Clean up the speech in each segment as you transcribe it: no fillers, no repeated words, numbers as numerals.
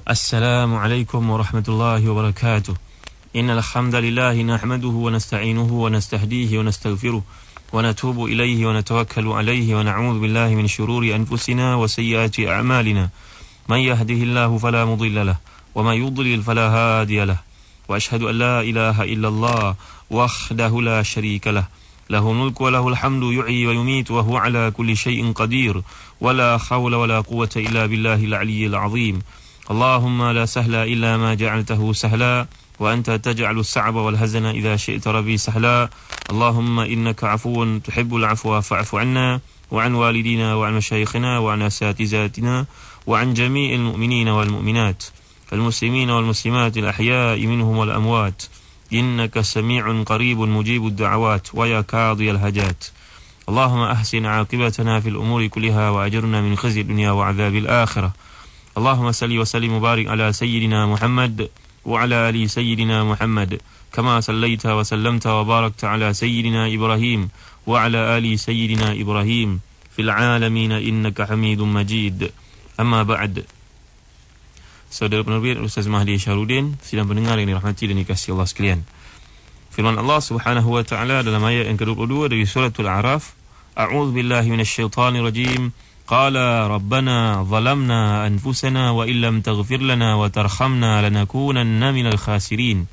Assalamualaikum warahmatullahi wabarakatuh. Innal hamdalillah nahmaduhu wa nasta'inuhu wa nastahdihi wa nastaghfiruh wa natubu ilayhi wa natawakkalu alayhi wa na'udzu billahi min shururi anfusina wa sayyiati a'malina. Man yahdihillahu fala mudilla lahu wa man yudlil fala hadiya lahu. Wa ashhadu an la ilaha illallah wahdahu la syarika lahu. Lahul mulku wa lahul hamdu yuhyi wa yumiitu wa huwa ala kulli syai'in qadir. Wa la hawla wa la quwwata illa billahil aliyyil azim. Allahumma la sahla illa ma ja'altahu sahla wa anta taj'alus sa'ba wal hazana idza syi'ta rabbi sahla. Allahumma innaka 'afuwun tuhibbul 'afwa fa'fu 'anna wa 'an walidina wa 'an mashayikhina wa 'an asatizatina wa 'an jami'il mu'minina wal mu'minat wal muslimina wal muslimat al ahya'i minhum wal amwat innaka sami'un qaribun mujibud da'awat wa ya qadiyal hajat. Allahumma ahsin 'aqibatana fil umuri kulliha wa ajirna min khizyid dunya wa 'adzabil akhirah. Allahumma salli wa sallim mubarak ala sayyidina Muhammad wa ala ali sayyidina Muhammad kama sallaita wa sallamta wa barakta ala sayyidina Ibrahim wa ala ali sayyidina Ibrahim fil alamin innaka Hamidum Majid. Amma ba'd. Saudara penerbit Ustaz Mahdi Syarudin, sidang pendengar yang dirahmati dan dikasihi Allah sekalian. Firman Allah Subhanahu wa taala dalam ayat yang ke-22 dari suratul A'raf, A'udzu billahi minasyaitonir rajim. Qala rabbana zalamna anfusana wa illam taghfir lana wa tarhamna lanakunanna minal khasirin.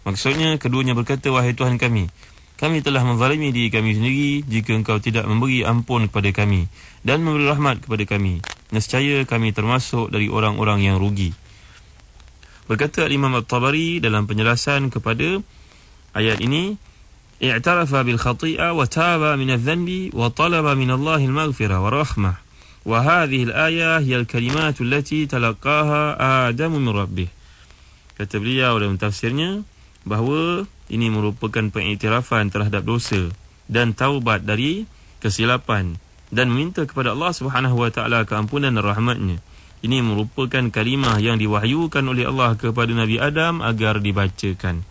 Maksudnya keduanya berkata, wahai Tuhan kami telah menzalimi diri kami sendiri jika engkau tidak memberi ampun kepada kami dan memberi rahmat kepada kami. Nescaya kami termasuk dari orang-orang yang rugi. Berkata Imam At-Tabari dalam penjelasan kepada ayat ini, i'tarafa bil khati'ah wa taba min adh-dhanbi wa talaba min Allahil maghfirah wa rahmah. Wa hadhihi al-ayah hiya al-kalimat allati talaqaha Adam min rabbih. Kata beliau dalam tafsirnya bahawa ini merupakan pengiktirafan terhadap dosa dan taubat dari kesilapan dan meminta kepada Allah Subhanahu wa taala keampunan dan rahmatnya. Ini merupakan kalimah yang diwahyukan oleh Allah kepada Nabi Adam agar dibacakan.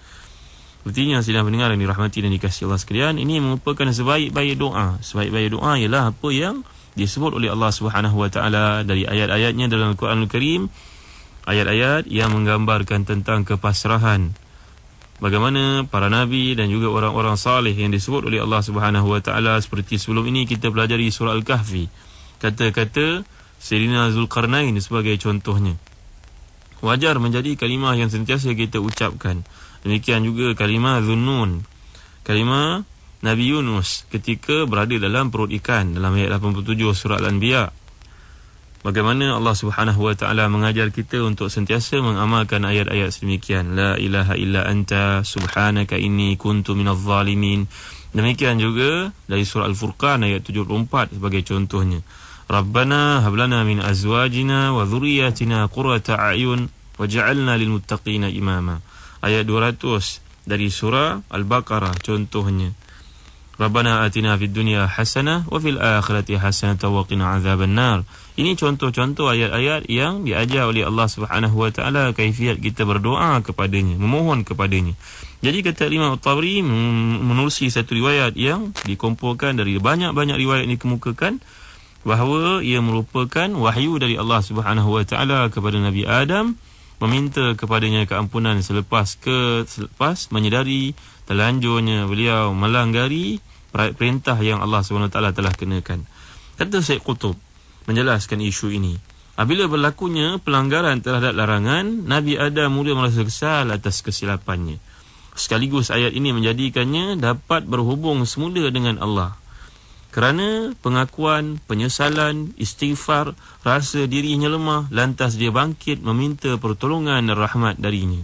Artinya sidang pendengar yang dirahmati dan dikasihi Allah sekalian, ini merupakan sebaik-baik doa. Sebaik-baik doa ialah apa yang disebut oleh Allah Subhanahu wa taala dari ayat-ayatnya dalam Al-Quranul Karim, ayat-ayat yang menggambarkan tentang kepasrahan. Bagaimana para nabi dan juga orang-orang saleh yang disebut oleh Allah Subhanahu wa taala, seperti sebelum ini kita pelajari surah Al-Kahfi. Kata-kata Sayyidina Zulkarnain sebagai contohnya. Wajar menjadi kalimah yang sentiasa kita ucapkan. Demikian juga kalimah Dhunnun, kalimah Nabi Yunus ketika berada dalam perut ikan dalam ayat 87 surah Al-Anbiya. Bagaimana Allah Subhanahu wa taala mengajar kita untuk sentiasa mengamalkan ayat-ayat sedemikian. La ilaha illa anta subhanaka inni kuntu minadh zalimin. Demikian juga dari surah Al-Furqan ayat 74 sebagai contohnya. Rabbana hab lana min azwajina wa dhurriyyatina qurrata a'yun waj'alna lil muttaqina imama. Ayat 200 dari surah Al-Baqarah contohnya. Rabbana atina fid dunya hasanah wa fil akhirati hasanah wa qina adzaban nar. Ini contoh-contoh ayat-ayat yang diajar oleh Allah Subhanahu wa taala kaifiat kita berdoa kepadanya, memohon kepadanya. Jadi kata Imam At-Tabari menerusi satu riwayat yang dikumpulkan dari banyak-banyak riwayat yang dikemukakan bahawa ia merupakan wahyu dari Allah Subhanahu wa taala kepada Nabi Adam, meminta kepadanya keampunan selepas menyedari terlanjurnya beliau melanggari perintah yang Allah SWT telah kenakan. Kata Syekh Qutb menjelaskan isu ini, apabila berlakunya pelanggaran terhadap larangan, Nabi Adam mula merasa kesal atas kesilapannya. Sekaligus ayat ini menjadikannya dapat berhubung semula dengan Allah. Kerana pengakuan, penyesalan, istighfar, rasa dirinya lemah, lantas dia bangkit meminta pertolongan dan rahmat darinya.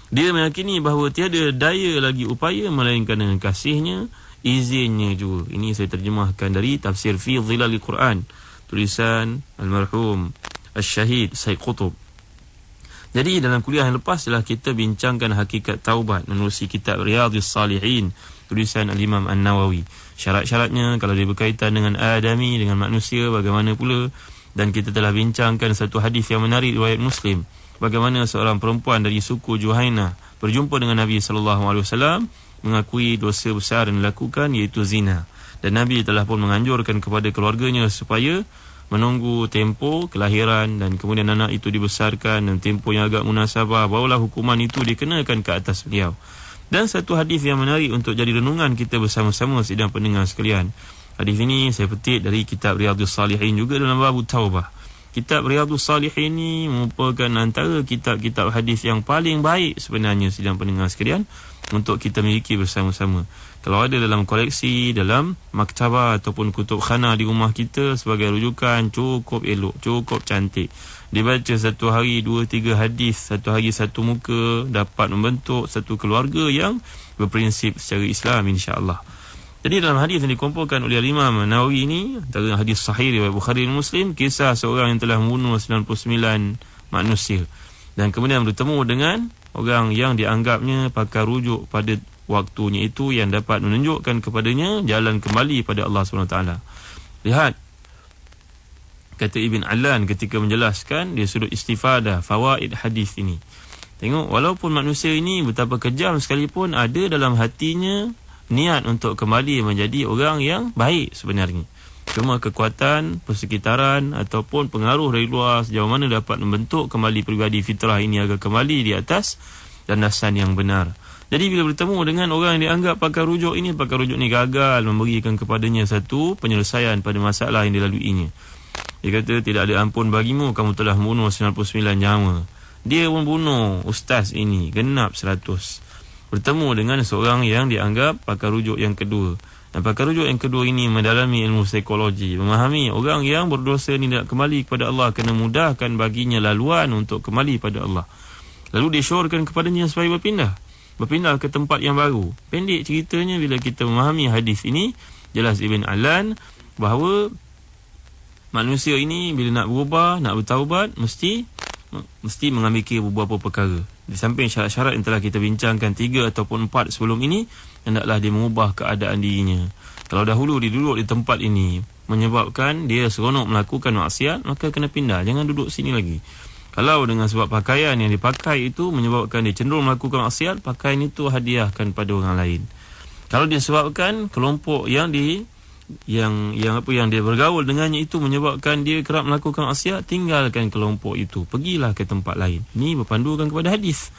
Dia meyakini bahawa tiada daya lagi upaya melainkan dengan kasihnya, izinnya juga. Ini saya terjemahkan dari tafsir Fi Dhilalil Quran, tulisan almarhum Al-Syahid Syekh Qutb. Jadi dalam kuliah yang lepas telah kita bincangkan hakikat taubat menerusi kitab Riyadhus Salihin, tulisan Al-Imam An-Nawawi. Syarat-syaratnya kalau dia berkaitan dengan Adami, dengan manusia, bagaimana pula. Dan kita telah bincangkan satu hadis yang menarik riwayat Muslim, bagaimana seorang perempuan dari suku Juhainah berjumpa dengan Nabi SAW, mengakui dosa besar yang dilakukan, iaitu zina. Dan Nabi telah pun menganjurkan kepada keluarganya supaya menunggu tempoh kelahiran dan kemudian anak itu dibesarkan dan tempoh yang agak munasabah, barulah hukuman itu dikenakan ke atas beliau. Dan satu hadis yang menarik untuk jadi renungan kita bersama-sama sidang pendengar sekalian. Hadis ini saya petik dari kitab Riyadhus Salihin juga dalam bab taubah. Kitab Riyadhus Salihin ini merupakan antara kitab-kitab hadis yang paling baik sebenarnya sidang pendengar sekalian untuk kita miliki bersama-sama. Kalau ada dalam koleksi, dalam maktabah ataupun kutub khana di rumah kita sebagai rujukan, cukup elok, cukup cantik. Dibaca satu hari 2-3 hadis, satu hari satu muka, dapat membentuk satu keluarga yang berprinsip secara Islam, insya-Allah. Jadi dalam hadis yang dikumpulkan oleh Imam Nawawi ini, antara hadis sahih riwayat Bukhari dan Muslim, kisah seorang yang telah membunuh 99 manusia dan kemudian bertemu dengan orang yang dianggapnya pakar rujuk pada waktunya itu yang dapat menunjukkan kepadanya jalan kembali pada Allah SWT. Lihat, kata Ibn Allan ketika menjelaskan dia sudut istifadah fawaid hadis ini. Tengok, walaupun manusia ini betapa kejam sekalipun, ada dalam hatinya niat untuk kembali menjadi orang yang baik sebenarnya. Cuma kekuatan persekitaran ataupun pengaruh dari luar sejauh mana dapat membentuk kembali pribadi fitrah ini agar kembali di atas landasan yang benar. Jadi bila bertemu dengan orang yang dianggap pakar rujuk ini, pakar rujuk ni gagal memberikan kepadanya satu penyelesaian pada masalah yang dilaluinya. Dia kata, tidak ada ampun bagimu, kamu telah membunuh 99 nyawa. Dia membunuh ustaz ini genap 100. Bertemu dengan seorang yang dianggap pakar rujuk yang kedua. Dan pakar rujuk yang kedua ini mendalami ilmu psikologi, memahami orang yang berdosa ini nak kembali kepada Allah, kena mudahkan baginya laluan untuk kembali pada Allah. Lalu disyorkan kepadanya supaya berpindah ke tempat yang baru. Pendek ceritanya, bila kita memahami hadis ini, jelas Ibn Allan bahawa manusia ini bila nak berubah, nak bertaubat, mesti mengambil kira beberapa perkara. Di samping syarat-syarat yang telah kita bincangkan 3 ataupun 4 sebelum ini, hendaklah dia mengubah keadaan dirinya. Kalau dahulu dia duduk di tempat ini menyebabkan dia seronok melakukan maksiat, maka kena pindah, jangan duduk sini lagi. Kalau dengan sebab pakaian yang dipakai itu menyebabkan dia cenderung melakukan maksiat, pakaian itu hadiahkan pada orang lain. Kalau disebabkan kelompok yang dia bergaul dengannya itu menyebabkan dia kerap melakukan maksiat, tinggalkan kelompok itu, pergilah ke tempat lain. Ini berpandukan kepada hadis.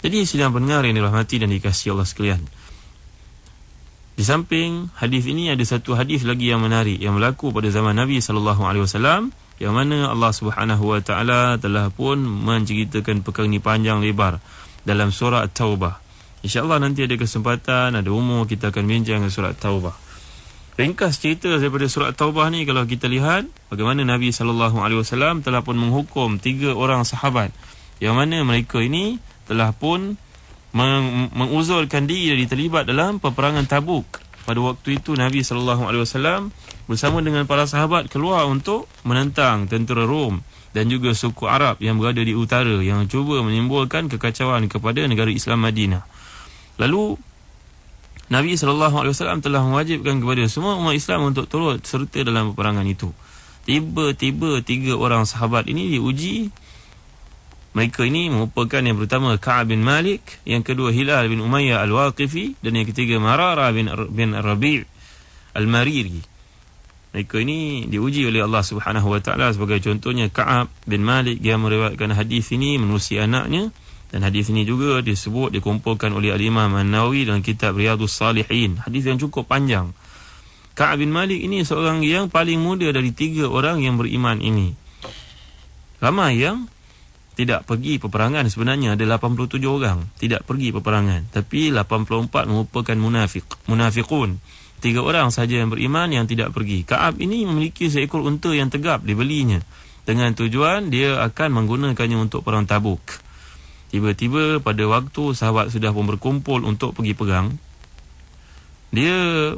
Jadi sidang pendengar yang dirahmati dan dikasihi Allah sekalian, di samping hadis ini ada satu hadis lagi yang menarik yang berlaku pada zaman Nabi SAW, yang mana Allah Subhanahu Wa Taala telah pun menceritakan perkara ini panjang lebar dalam surah At-Taubah. InsyaAllah nanti ada kesempatan, ada umur, kita akan bincang surah At-Taubah. Ringkas cerita daripada surah At-Taubah ni, kalau kita lihat bagaimana Nabi SAW telah pun menghukum 3 orang sahabat, yang mana mereka ini telah pun menguzurkan diri dari terlibat dalam peperangan Tabuk. Pada waktu itu Nabi SAW bersama dengan para sahabat keluar untuk menentang tentera Rom dan juga suku Arab yang berada di utara yang cuba menimbulkan kekacauan kepada negara Islam Madinah. Lalu Nabi SAW telah mewajibkan kepada semua umat Islam untuk turut serta dalam peperangan itu. Tiba-tiba 3 orang sahabat ini diuji. Mereka ini merupakan yang pertama Ka'ab bin Malik, yang kedua Hilal bin Umayyah Al-Waqifi, dan yang ketiga Mararah bin Rabi' Al-Mariri. Mereka ini diuji oleh Allah Subhanahu Wa Taala. Sebagai contohnya Ka'ab bin Malik yang meriwayatkan hadis ini menerusi anaknya, dan hadis ini juga disebut dikumpulkan oleh Al-Imam An-Nawawi dalam kitab Riyadhus Salihin. Hadis yang cukup panjang. Ka'ab bin Malik ini seorang yang paling muda dari 3 orang yang beriman ini. Ramai yang tidak pergi peperangan, sebenarnya ada 87 orang tidak pergi peperangan, tapi 84 merupakan munafiqun. 3 orang saja yang beriman yang tidak pergi. Ka'ab ini memiliki seekor unta yang tegap, dibelinya dengan tujuan dia akan menggunakannya untuk perang Tabuk. Tiba-tiba pada waktu sahabat sudah pun berkumpul untuk pergi perang, dia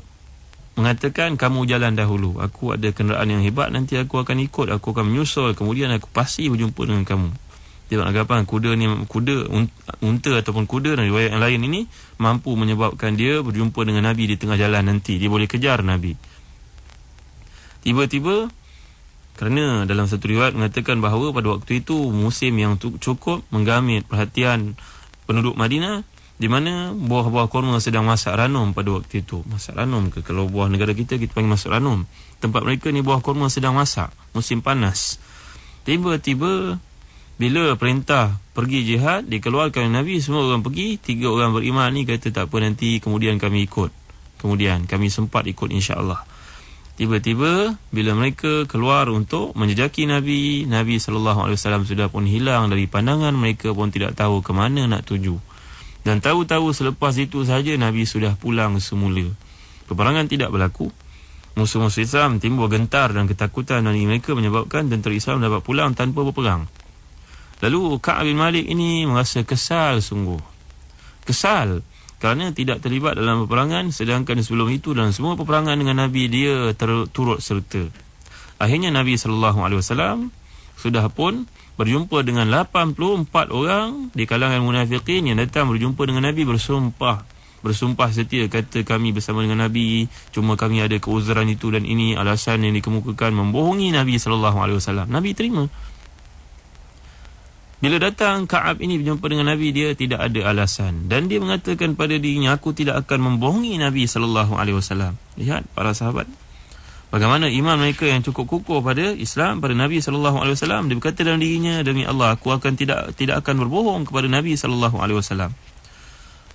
mengatakan, kamu jalan dahulu, aku ada kenderaan yang hebat, nanti aku akan ikut, aku akan menyusul, kemudian aku pasti berjumpa dengan kamu. Dia beranggapan unta ataupun kuda dan riwayat yang lain ini mampu menyebabkan dia berjumpa dengan Nabi di tengah jalan nanti, dia boleh kejar Nabi. Tiba-tiba, kerana dalam satu riwayat mengatakan bahawa pada waktu itu musim yang cukup menggamit perhatian penduduk Madinah, di mana buah-buah kurma sedang masak ranum pada waktu itu. Masak ranum ke? Kalau buah negara kita panggil masak ranum. Tempat mereka ni buah kurma sedang masak, musim panas. Tiba-tiba bila perintah pergi jihad, dikeluarkan Nabi, semua orang pergi. 3 orang beriman ni kata tak apa, nanti kemudian kami ikut. Kemudian kami sempat ikut insya-Allah. Tiba-tiba bila mereka keluar untuk menjejaki Nabi, Nabi SAW sudah pun hilang dari pandangan mereka, pun tidak tahu ke mana nak tuju. Dan tahu-tahu selepas itu saja Nabi sudah pulang semula. Peperangan tidak berlaku. Musuh-musuh Islam timbul gentar dan ketakutan dari mereka, menyebabkan tentera Islam dapat pulang tanpa berperang. Lalu Ka'ab bin Malik ini merasa kesal sungguh. Kesal kerana tidak terlibat dalam peperangan, sedangkan sebelum itu dalam semua peperangan dengan Nabi dia turut serta. Akhirnya Nabi SAW sudah pun berjumpa dengan 84 orang di kalangan munafiqin yang datang berjumpa dengan Nabi, bersumpah setia, kata kami bersama dengan Nabi, cuma kami ada keuzuran itu dan ini alasan yang dikemukakan, membohongi Nabi SAW. Nabi terima. Bila datang Ka'ab ini berjumpa dengan Nabi, dia tidak ada alasan dan dia mengatakan pada dirinya, aku tidak akan membohongi Nabi SAW. Lihat para sahabat, bagaimana iman mereka yang cukup kukuh pada Islam, pada Nabi SAW. Dia berkata dalam dirinya, demi Allah, aku akan tidak akan berbohong kepada Nabi SAW.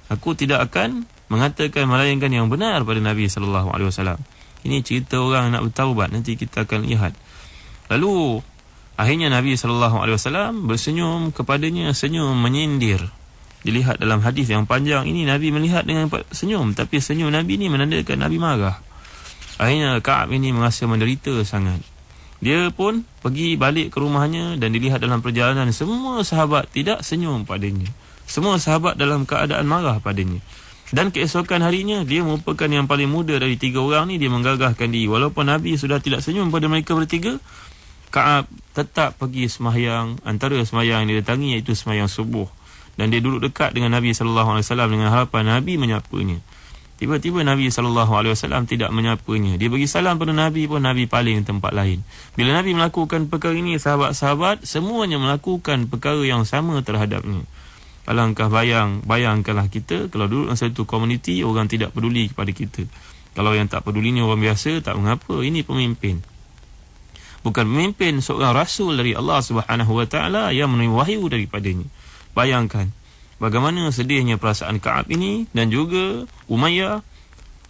Aku tidak akan mengatakan melainkan yang benar pada Nabi SAW. Ini cerita orang nak bertaubat, nanti kita akan lihat. Lalu akhirnya Nabi SAW bersenyum kepadanya, senyum menyindir. Dilihat dalam hadis yang panjang ini, Nabi melihat dengan senyum, tapi senyum Nabi ini menandakan Nabi marah. Akhirnya Ka'ab ini merasa menderita sangat. Dia pun pergi balik ke rumahnya dan dilihat dalam perjalanan semua sahabat tidak senyum padanya. Semua sahabat dalam keadaan marah padanya. Dan keesokan harinya dia merupakan yang paling muda dari 3 orang ni, dia menggagahkan diri. Walaupun Nabi sudah tidak senyum pada mereka bertiga, Ka'ab tetap pergi sembahyang. Antara sembahyang yang dia datangi iaitu sembahyang subuh. Dan dia duduk dekat dengan Nabi SAW dengan harapan Nabi menyapanya. Tiba-tiba Nabi SAW tidak menyapanya. Dia bagi salam pada Nabi pun Nabi paling tempat lain. Bila Nabi melakukan perkara ini, sahabat-sahabat semuanya melakukan perkara yang sama terhadapnya. Alangkah bayangkanlah kita kalau duduk dalam satu komuniti, orang tidak peduli kepada kita. Kalau yang tak peduli ni orang biasa, tak mengapa. Ini pemimpin. Bukan pemimpin, seorang rasul dari Allah SWT yang menerima wahyu daripadanya. Bayangkan bagaimana sedihnya perasaan Ka'ab ini, dan juga Umayyah,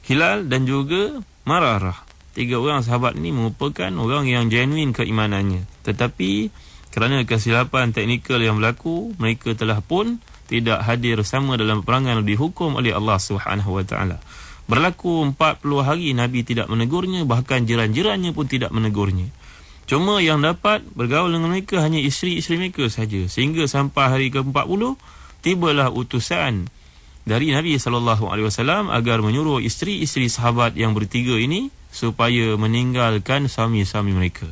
Hilal dan juga Mararah. 3 orang sahabat ini merupakan orang yang genuine keimanannya. Tetapi kerana kesilapan teknikal yang berlaku, mereka telah pun tidak hadir sama dalam peperangan, dihukum oleh Allah SWT. Berlaku 40 hari Nabi tidak menegurnya, bahkan jiran-jirannya pun tidak menegurnya. Cuma yang dapat bergaul dengan mereka hanya isteri-isteri mereka saja. Sehingga sampai hari ke-40, tibalah utusan dari Nabi SAW agar menyuruh isteri-isteri sahabat yang bertiga ini supaya meninggalkan suami-suami mereka.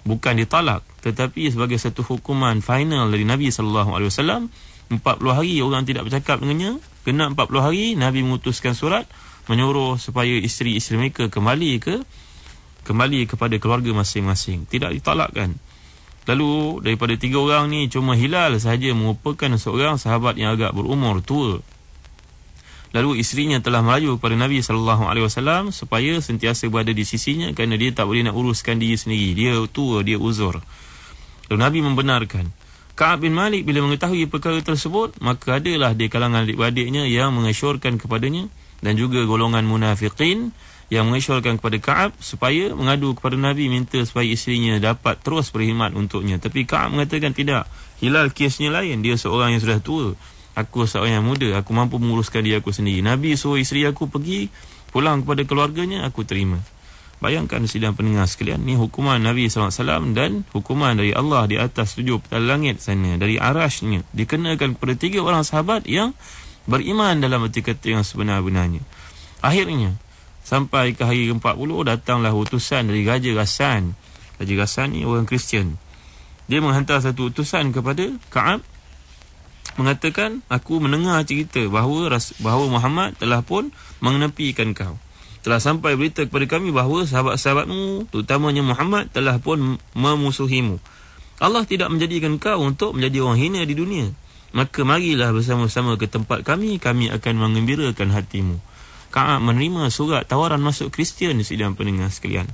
Bukan ditalak, tetapi sebagai satu hukuman final dari Nabi SAW. 40 hari orang tidak bercakap dengannya. Kena 40 hari Nabi mengutuskan surat menyuruh supaya isteri-isteri mereka kembali kepada keluarga masing-masing. Tidak ditalakkan. Lalu daripada 3 orang ni, cuma Hilal sahaja merupakan seorang sahabat yang agak berumur tua. Lalu isterinya telah merayu kepada Nabi SAW supaya sentiasa berada di sisinya, kerana dia tak boleh nak uruskan diri sendiri. Dia tua, dia uzur. Lalu Nabi membenarkan. Ka'ab bin Malik bila mengetahui perkara tersebut, maka adalah di kalangan adik-beradiknya yang mengesyorkan kepadanya, dan juga golongan munafiqin yang mengesyorkan kepada Ka'ab supaya mengadu kepada Nabi, minta supaya isterinya dapat terus berkhidmat untuknya. Tapi Ka'ab mengatakan tidak. Hilal kesnya lain, dia seorang yang sudah tua. Aku seorang yang muda, aku mampu menguruskan diri aku sendiri. Nabi suruh isteri aku pergi pulang kepada keluarganya, aku terima. Bayangkan sidang pendengar sekalian, ni hukuman Nabi SAW dan hukuman dari Allah di atas 7 petal langit sana, dari arasnya, dikenakan kepada 3 orang sahabat yang beriman dalam erti kata yang sebenar-benarnya. Akhirnya sampai ke hari ke-40, datanglah utusan dari Raja Ghassan. Raja Ghassan ni orang Kristian. Dia menghantar satu utusan kepada Ka'ab, mengatakan, aku mendengar cerita bahawa Muhammad telah pun mengenepikan kau. Telah sampai berita kepada kami bahawa sahabat-sahabatmu, terutamanya Muhammad, telah pun memusuhimu. Allah tidak menjadikan kau untuk menjadi orang hina di dunia. maka marilah bersama-sama ke tempat kami akan mengembirakan hatimu. Ka'ab menerima surat tawaran masuk Kristian sidang pendengar sekalian.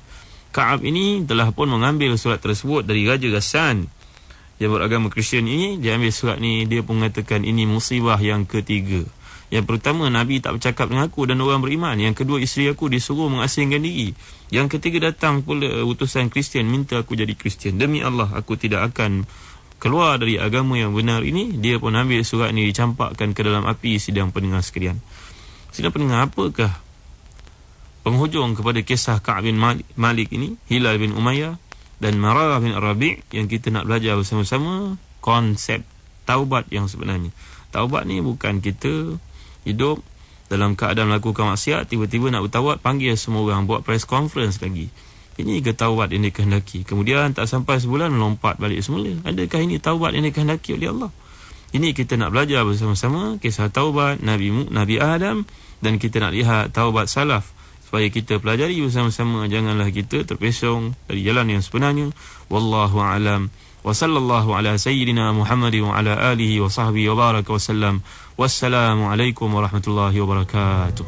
Ka'ab ini telah pun mengambil surat tersebut dari Raja Ghassan yang beragama Kristian ini. Dia ambil surat ni, dia pun mengatakan ini musibah yang ketiga. Yang pertama, Nabi tak bercakap dengan aku dan orang beriman. Yang kedua, isteri aku disuruh mengasingkan diri. Yang ketiga, datang pula utusan Kristian minta aku jadi Kristian. Demi Allah, aku tidak akan keluar dari agama yang benar ini. Dia pun ambil surat ni, dicampakkan ke dalam api. Sidang pendengar sekalian, sidang pendengar, apakah penghujung kepada kisah Ka'ab bin Malik ini, Hilal bin Umayyah dan Mararah bin Rabi' yang kita nak belajar bersama-sama? Konsep taubat yang sebenarnya. Taubat ni bukan kita hidup dalam keadaan melakukan maksiat, tiba-tiba nak bertaubat, panggil semua orang, buat press conference lagi. Ini ke taubat yang dikehendaki? Kemudian tak sampai sebulan melompat balik semula. Adakah ini taubat yang dikehendaki oleh Allah? Ini kita nak belajar bersama-sama kisah taubat Nabi Adam, dan kita nak lihat taubat salaf supaya kita pelajari bersama-sama. Janganlah kita terpesong dari jalan yang sebenarnya. Wallahu a'lam. Wa sallallahu ala sayyidina Muhammadin wa ala alihi wa sahbihi wa baraka wa sallam. Wassalamualaikum warahmatullahi wabarakatuh.